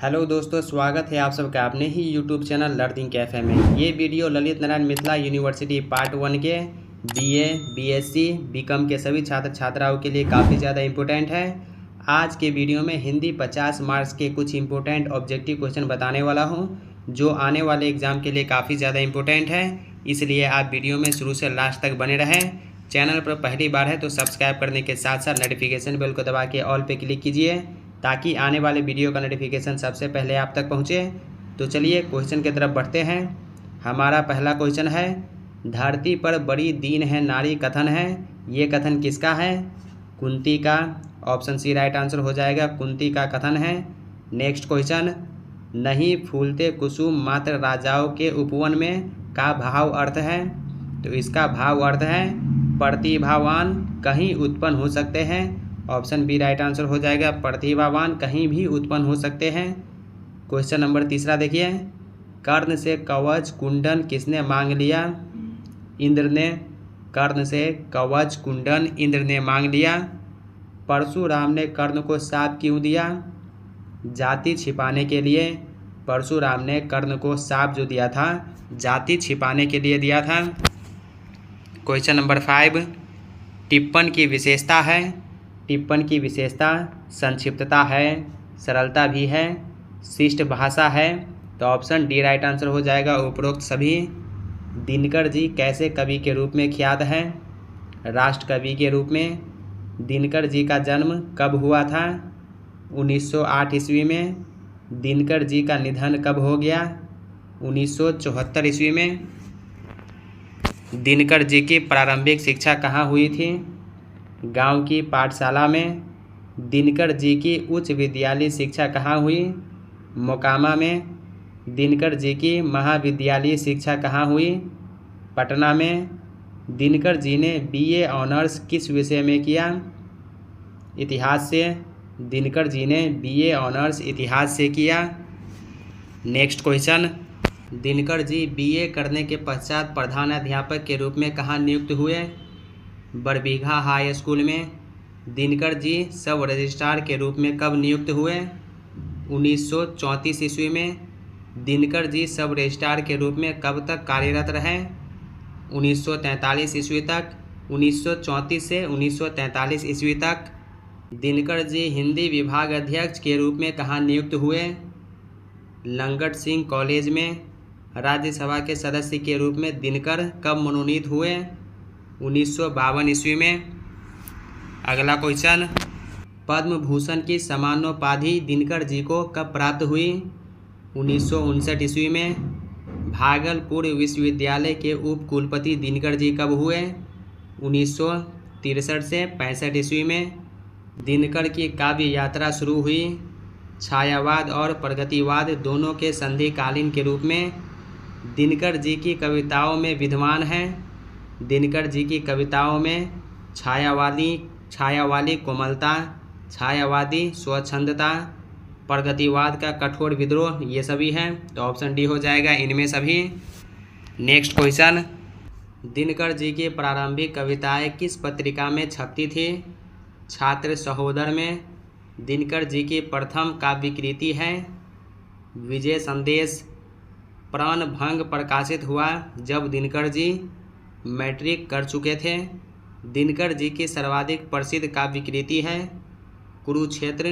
Hello दोस्तों, स्वागत है आप सबका अपने ही यूट्यूब चैनल लर्निंग कैफे में। ये video Lalit Narayan Mithila university part 1 के बीए, बीएससी, बीकॉम के सभी छात्र छात्राओं के लिए काफ़ी ज़्यादा इम्पोर्टेंट है। आज के वीडियो में हिंदी 50 मार्क्स के कुछ इम्पोर्टेंट ऑब्जेक्टिव क्वेश्चन बताने वाला हूँ, जो आने वाले एग्ज़ाम के लिए काफ़ी ज़्यादा इम्पोर्टेंट है। इसलिए आप वीडियो में शुरू से लास्ट तक बने रहें। चैनल पर पहली बार है तो सब्सक्राइब करने के साथ साथ नोटिफिकेशन बेल को दबा के ऑल पे क्लिक कीजिए, ताकि आने वाले वीडियो का नोटिफिकेशन सबसे पहले आप तक पहुंचे। तो चलिए क्वेश्चन की तरफ बढ़ते हैं। हमारा पहला क्वेश्चन है, धरती पर बड़ी दीन है नारी कथन है। ये कथन किसका है? कुंती का। ऑप्शन सी राइट आंसर हो जाएगा, कुंती का कथन है। नेक्स्ट क्वेश्चन, नहीं फूलते कुसुम मात्र राजाओं के उपवन में का भाव अर्थ है। तो इसका भाव अर्थ है प्रतिभावान कहीं उत्पन्न हो सकते हैं। ऑप्शन बी राइट आंसर हो जाएगा, प्रतिभावान कहीं भी उत्पन्न हो सकते हैं। क्वेश्चन नंबर तीसरा देखिए, कर्ण से कवच कुंडन किसने मांग लिया? इंद्र ने। कर्ण से कवच कुंडन इंद्र ने मांग लिया। परशुराम ने कर्ण को शाप क्यों दिया? जाति छिपाने के लिए। परशुराम ने कर्ण को शाप जो दिया था, जाति छिपाने के लिए दिया था। क्वेश्चन नंबर 5, टिप्पण की विशेषता है। टिप्पण की विशेषता संक्षिप्तता है, सरलता भी है, शिष्ट भाषा है। तो ऑप्शन डी राइट आंसर हो जाएगा, उपरोक्त सभी। दिनकर जी कैसे कवि के रूप में ख्यात हैं? राष्ट्र कवि के रूप में। दिनकर जी का जन्म कब हुआ था? 1908 ईस्वी में। दिनकर जी का निधन कब हो गया? 1974 ईस्वी में। दिनकर जी की प्रारंभिक शिक्षा कहाँ हुई थी? गांव की पाठशाला में। दिनकर जी की उच्च विद्यालय शिक्षा कहाँ हुई? मोकामा में। दिनकर जी की महाविद्यालयी शिक्षा कहाँ हुई? पटना में। दिनकर जी ने बीए ऑनर्स किस विषय में किया? इतिहास से। दिनकर जी ने बीए ऑनर्स इतिहास से किया। Next question, Dinkar ji BA करने के पश्चात प्रधान अध्यापक के रूप में कहाँ नियुक्त हुए? बरबीघा हाई स्कूल में। दिनकर जी सब रजिस्ट्रार के रूप में कब नियुक्त हुए? 1934 ईस्वी में। दिनकर जी सब रजिस्ट्रार के रूप में कब तक कार्यरत रहे? 1943 ईस्वी तक। 1934 से 1943 ईस्वी तक। दिनकर जी हिंदी विभाग अध्यक्ष के रूप में कहाँ नियुक्त हुए? लंगट सिंह कॉलेज में। राज्यसभा के सदस्य के रूप में दिनकर कब मनोनीत हुए? 1952 ईस्वी में। अगला क्वेश्चन, पद्म भूषण की सम्मानोपाधि दिनकर जी को कब प्राप्त हुई? 1959 ईस्वी में। भागलपुर विश्वविद्यालय के उप कुलपति दिनकर जी कब हुए? 1963 से 65 ईस्वी में। दिनकर की काव्य यात्रा शुरू हुई छायावाद और प्रगतिवाद दोनों के संधिकालीन के रूप में। दिनकर जी की कविताओं में विद्यमान हैं। दिनकर जी की कविताओं में छायावादी कोमलता, छायावादी स्वच्छंदता, प्रगतिवाद का कठोर विद्रोह, ये सभी हैं। तो ऑप्शन डी हो जाएगा, इनमें सभी। नेक्स्ट क्वेश्चन, दिनकर जी की प्रारंभिक कविताएं किस पत्रिका में छपती थी? छात्र सहोदर में। दिनकर जी की प्रथम काव्य कृति है विजय संदेश। प्राणभंग प्रकाशित हुआ जब दिनकर जी मैट्रिक कर चुके थे। दिनकर जी की सर्वाधिक प्रसिद्ध काव्य कृति है कुरुक्षेत्र।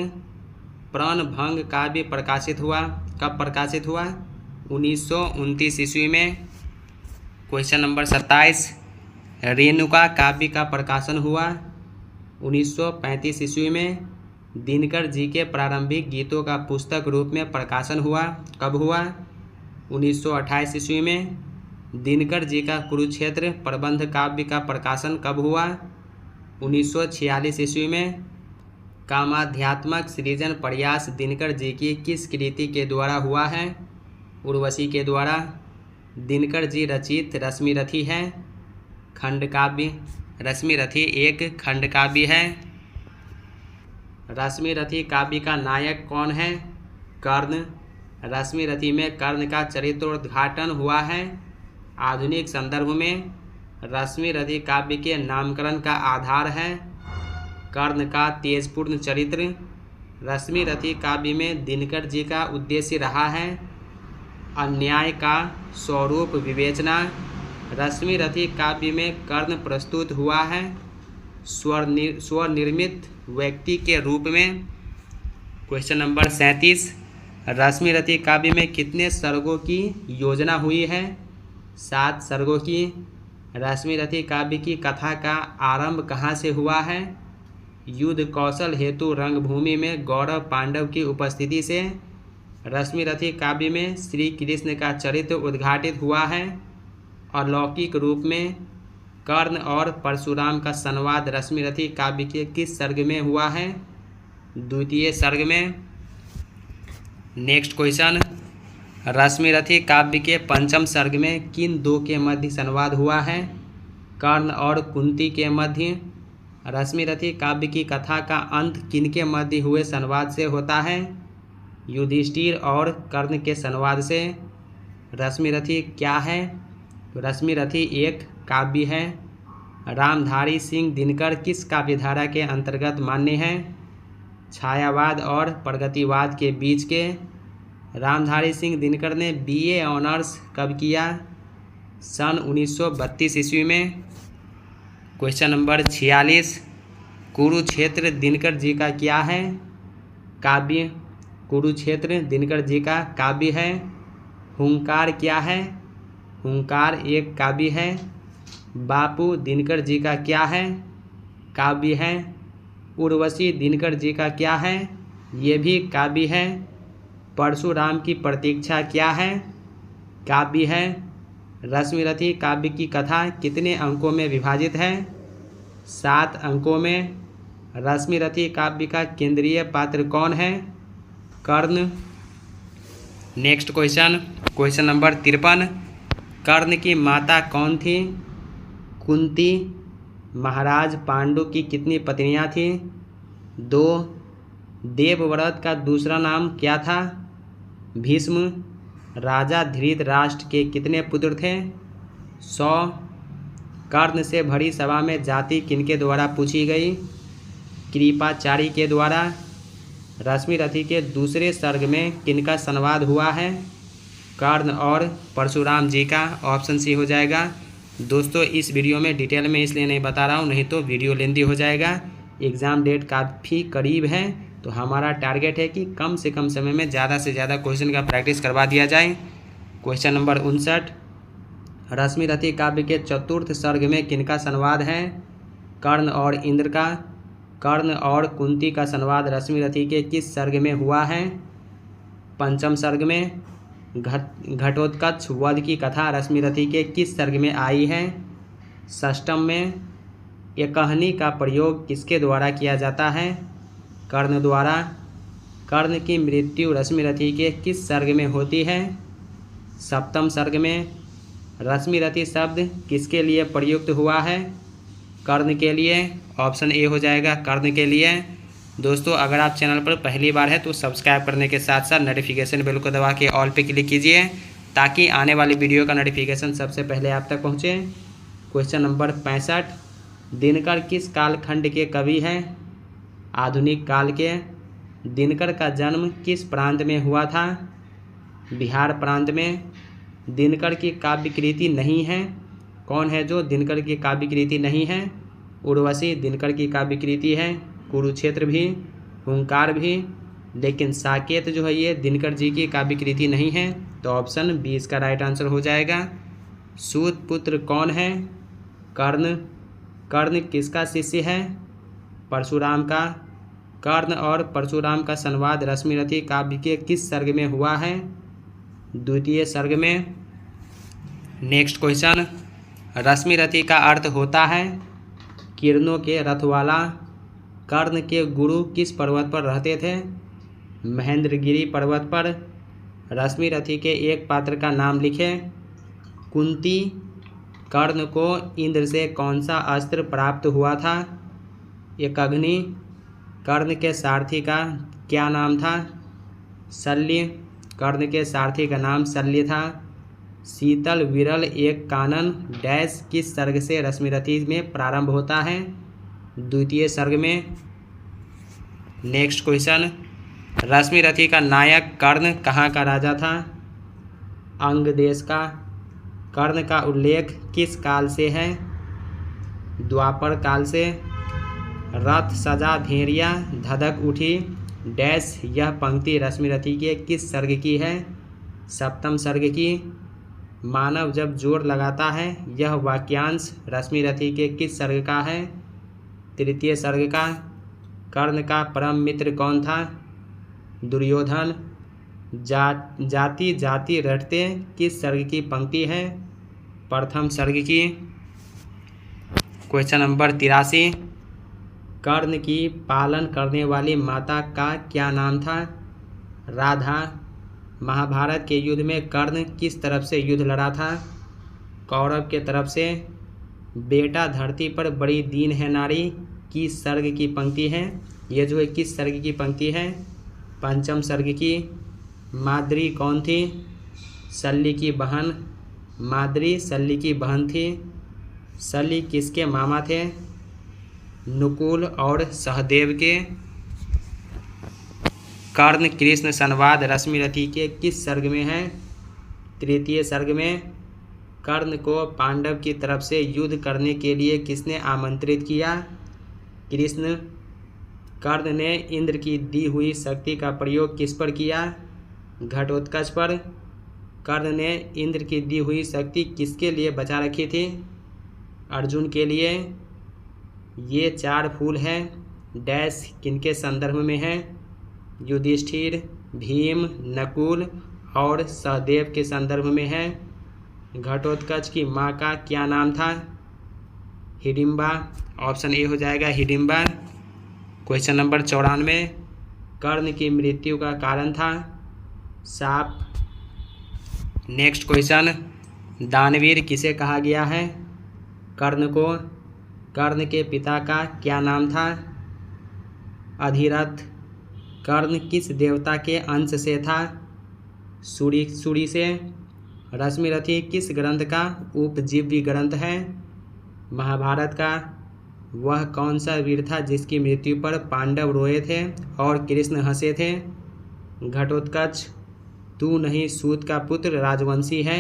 प्राणभंग काव्य प्रकाशित हुआ, कब प्रकाशित हुआ? 1929 ईस्वी में। क्वेश्चन नंबर 27, रेणुका काव्य का प्रकाशन हुआ 1935 ईस्वी में। दिनकर जी के प्रारंभिक गीतों का पुस्तक रूप में प्रकाशन हुआ, कब हुआ? 1928 ईस्वी में। दिनकर जी का कुरुक्षेत्र प्रबंध काव्य का प्रकाशन कब हुआ? 1946 ईस्वी में। कामाध्यात्मक सृजन प्रयास दिनकर जी की किस कृति के द्वारा हुआ है? उर्वशी के द्वारा। दिनकर जी रचित रश्मिरथी है खंड काव्य। रश्मिरथी एक खंड काव्य है। रश्मिरथी काव्य का नायक कौन है? कर्ण। रश्मिरथी में कर्ण का चरित्रोद्घाटन हुआ है। आधुनिक संदर्भ में रश्मिरथी काव्य के नामकरण का आधार है कर्ण का तेजपूर्ण चरित्र। रश्मिरथी काव्य में दिनकर जी का उद्देश्य रहा है? अन्याय का स्वरूप विवेचना। रश्मिरथी काव्य में कर्ण प्रस्तुत हुआ है स्वनिर्मित व्यक्ति के रूप में। क्वेश्चन नंबर 37, रश्मिरथी काव्य में कितने सर्गों की योजना हुई है? 7 सर्गों की। रश्मिरथी काव्य की कथा का आरंभ कहाँ से हुआ है? युद्ध कौशल हेतु रंगभूमि में गौरव पांडव की उपस्थिति से। रश्मिरथी काव्य में श्री कृष्ण का चरित्र उद्घाटित हुआ है। अलौकिक रूप में कर्ण और परशुराम का संवाद रश्मिरथी काव्य के किस सर्ग में हुआ है? द्वितीय सर्ग में। नेक्स्ट क्वेश्चन, रश्मिरथी काव्य के पंचम सर्ग में किन दो के मध्य संवाद हुआ है? कर्ण और कुंती के मध्य। रश्मिरथी काव्य की कथा का अंत किनके मध्य हुए संवाद से होता है? युधिष्ठिर और कर्ण के संवाद से। रश्मिरथी क्या है? रश्मिरथी एक काव्य है। रामधारी सिंह दिनकर किस काव्यधारा के अंतर्गत मान्य हैं? छायावाद और प्रगतिवाद के बीच के। रामधारी सिंह दिनकर ने BA ऑनर्स कब किया? सन 1932 ईस्वी में। क्वेश्चन नंबर 46, कुरुक्षेत्र दिनकर जी का क्या है? काव्य। कुरुक्षेत्र दिनकर जी का काव्य है। हुंकार क्या है? हुंकार एक काव्य है। बापू दिनकर जी का क्या है? काव्य है। उर्वशी दिनकर जी का क्या है? ये भी काव्य है। परशुराम की प्रतीक्षा क्या है? काव्य है। रश्मिरथी काव्य की कथा कितने अंकों में विभाजित है? 7 अंकों में। रश्मिरथी काव्य का केंद्रीय पात्र कौन है? कर्ण। नेक्स्ट क्वेश्चन, क्वेश्चन नंबर 53, कर्ण की माता कौन थी? कुंती। महाराज पांडु की कितनी पत्नियां थीं? 2। देवव्रत का दूसरा नाम क्या था? भीष्म। राजा धृतराष्ट्र के कितने पुत्र थे? 100। कर्ण से भरी सभा में जाति किनके द्वारा पूछी गई? कृपाचारी के द्वारा। रश्मिरथी के दूसरे सर्ग में किनका संवाद हुआ है? कर्ण और परशुराम जी का। ऑप्शन सी हो जाएगा। दोस्तों, इस वीडियो में डिटेल में इसलिए नहीं बता रहा हूँ, नहीं तो वीडियो लेंदी हो जाएगा। एग्ज़ाम डेट काफ़ी करीब है, तो हमारा टारगेट है कि कम से कम समय में ज़्यादा से ज़्यादा क्वेश्चन का प्रैक्टिस करवा दिया जाए। क्वेश्चन नंबर 59, रश्मिरथी काव्य के चतुर्थ सर्ग में किनका संवाद है? कर्ण और इंद्र का। कर्ण और कुंती का संवाद रश्मिरथी के किस सर्ग में हुआ है? पंचम सर्ग में। घटोत्कच वध की कथा रश्मिरथी के किस सर्ग में आई है? षष्ठम में। एकहनी का प्रयोग किसके द्वारा किया जाता है? कर्ण द्वारा। कर्ण की मृत्यु रश्मिरथी के किस सर्ग में होती है? सप्तम सर्ग में। रश्मिरथी शब्द किसके लिए प्रयुक्त हुआ है? कर्ण के लिए। ऑप्शन ए हो जाएगा, कर्ण के लिए। दोस्तों, अगर आप चैनल पर पहली बार है तो सब्सक्राइब करने के साथ साथ नोटिफिकेशन बेल को दबा के ऑल पे क्लिक कीजिए, ताकि आने वाली वीडियो का नोटिफिकेशन सबसे पहले आप तक पहुँचे। क्वेश्चन नंबर 65, दिनकर किस कालखंड के कवि हैं? आधुनिक काल के। दिनकर का जन्म किस प्रांत में हुआ था? बिहार प्रांत में। दिनकर की काव्य कृति नहीं है। कौन है जो दिनकर की काव्य कृति नहीं है? उर्वशी दिनकर की काव्य कृति है। कुरुक्षेत्र भी, हुंकार भी, लेकिन साकेत जो है ये दिनकर जी की काव्य कृति नहीं है। तो ऑप्शन बी इसका राइट आंसर हो जाएगा। सूत पुत्र कौन है? कर्ण। कर्ण किसका शिष्य है? परशुराम का। कर्ण और परशुराम का संवाद रश्मिरथी काव्य के किस सर्ग में हुआ है? द्वितीय सर्ग में। नेक्स्ट क्वेश्चन, रश्मिरथी का अर्थ होता है किरणों के रथवाला। कर्ण के गुरु किस पर्वत पर रहते थे? महेंद्रगिरी पर्वत पर। रश्मिरथी के एक पात्र का नाम लिखें। कुंती। कर्ण को इंद्र से कौन सा अस्त्र प्राप्त हुआ था? एकअग्नि। कर्ण के सारथी का क्या नाम था? शल्य। कर्ण के सारथी का नाम शल्य था। शीतल विरल एक कानन डैश किस सर्ग से रश्मिरथी में प्रारंभ होता है? द्वितीय सर्ग में। नेक्स्ट क्वेश्चन, रश्मिरथी का नायक कर्ण कहाँ का राजा था? अंग देश का। कर्ण का उल्लेख किस काल से है? द्वापर काल से। रथ सजा भेड़िया धधक उठी डैश, यह पंक्ति रश्मिरथी के किस सर्ग की है? सप्तम सर्ग की। मानव जब जोर लगाता है, यह वाक्यांश रश्मिरथी के किस सर्ग का है? तृतीय सर्ग का। कर्ण का परम मित्र कौन था? दुर्योधन। जाति जाति रटते किस सर्ग की पंक्ति है? प्रथम सर्ग की। क्वेश्चन नंबर 83, कर्ण की पालन करने वाली माता का क्या नाम था? राधा। महाभारत के युद्ध में कर्ण किस तरफ से युद्ध लड़ा था? कौरव के तरफ से। बेटा धरती पर बड़ी दीन है नारी किस सर्ग की पंक्ति है? ये जो है किस सर्ग की पंक्ति है? पंचम सर्ग की। माद्री कौन थी? शल्य की बहन। माद्री शल्य की बहन थी। शल्य किसके मामा थे? नकुल और सहदेव के। कर्ण कृष्ण संवाद रश्मिरथी के किस सर्ग में है? तृतीय सर्ग में। कर्ण को पांडव की तरफ से युद्ध करने के लिए किसने आमंत्रित किया? कृष्ण। कर्ण ने इंद्र की दी हुई शक्ति का प्रयोग किस पर किया? घटोत्कच पर। कर्ण ने इंद्र की दी हुई शक्ति किसके लिए बचा रखी थी? अर्जुन के लिए। ये 4 फूल हैं डैश किनके संदर्भ में है? युधिष्ठिर, भीम, नकुल और सहदेव के संदर्भ में है। घटोत्कच की माँ का क्या नाम था? हिडिंबा। ऑप्शन ए हो जाएगा हिडिंबा। क्वेश्चन नंबर 94, कर्ण की मृत्यु का कारण था? साप। नेक्स्ट क्वेश्चन, दानवीर किसे कहा गया है? कर्ण को। कर्ण के पिता का क्या नाम था? अधिरथ। कर्ण किस देवता के अंश से था? सूर्य से। रश्मिरथी किस ग्रंथ का उपजीव्य ग्रंथ है? महाभारत का। वह कौन सा वीर था जिसकी मृत्यु पर पांडव रोए थे और कृष्ण हंसे थे? घटोत्कच। तू नहीं सूत का पुत्र राजवंशी है।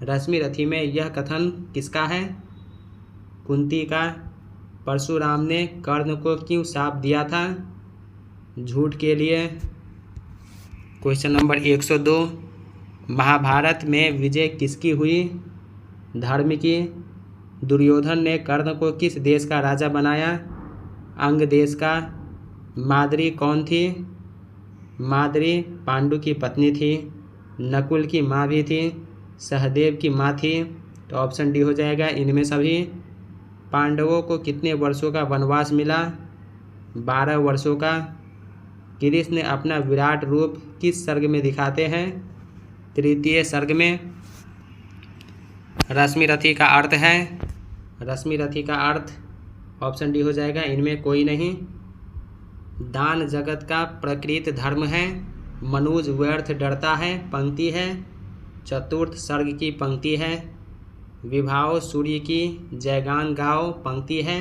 रश्मिरथी में यह कथन किसका है? कुंती का। परशुराम ने कर्ण को क्यों शाप दिया था? झूठ के लिए। क्वेश्चन नंबर 102, महाभारत में विजय किसकी हुई? धर्म की। दुर्योधन ने कर्ण को किस देश का राजा बनाया? अंग देश का। माद्री कौन थी? माद्री पांडु की पत्नी थी। नकुल की माँ भी थी। सहदेव की माँ थी। तो ऑप्शन डी हो जाएगा इनमें सभी। पांडवों को कितने वर्षों का वनवास मिला? 12 वर्षों का। कृष्ण अपना विराट रूप किस सर्ग में दिखाते हैं? तृतीय सर्ग में। रश्मिरथी का अर्थ है? रश्मिरथी का अर्थ ऑप्शन डी हो जाएगा इनमें कोई नहीं। दान जगत का प्रकृत धर्म है। मनुज व्यर्थ डरता है पंक्ति है। चतुर्थ सर्ग की पंक्ति है। विभाव सूर्य की जयगान गाओ पंक्ति है।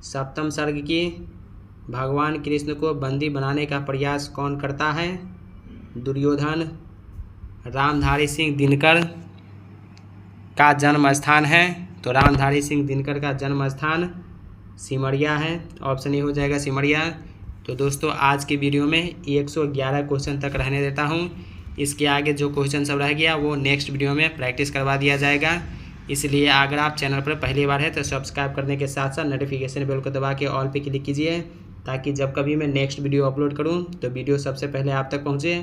सप्तम सर्ग की। भगवान कृष्ण को बंदी बनाने का प्रयास कौन करता है? दुर्योधन। रामधारी सिंह दिनकर का जन्म स्थान है? तो रामधारी सिंह दिनकर का जन्म स्थान सिमरिया है। ऑप्शन ए हो जाएगा सिमरिया। तो दोस्तों आज की वीडियो में 111 क्वेश्चन तक रहने देता हूं। इसके आगे जो क्वेश्चन सब रह गया वो नेक्स्ट वीडियो में प्रैक्टिस करवा दिया जाएगा। इसलिए अगर आप चैनल पर पहली बार है तो सब्सक्राइब करने के साथ साथ नोटिफिकेशन बेल को दबा के ऑल पे क्लिक कीजिए, ताकि जब कभी मैं नेक्स्ट वीडियो अपलोड करूं तो वीडियो सबसे पहले आप तक पहुंचे।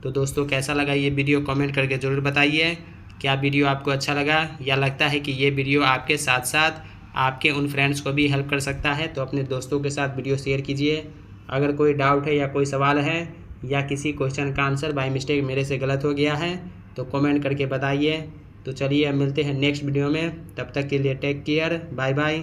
तो दोस्तों कैसा लगा ये वीडियो कमेंट करके ज़रूर बताइए। क्या वीडियो आपको अच्छा लगा या लगता है कि ये वीडियो आपके साथ साथ आपके उन फ्रेंड्स को भी हेल्प कर सकता है, तो अपने दोस्तों के साथ वीडियो शेयर कीजिए। अगर कोई डाउट है या कोई सवाल है या किसी क्वेश्चन का आंसर बाय मिस्टेक मेरे से गलत हो गया है तो कमेंट करके बताइए। तो चलिए अब मिलते हैं नेक्स्ट वीडियो में। तब तक के लिए टेक केयर, बाय बाय।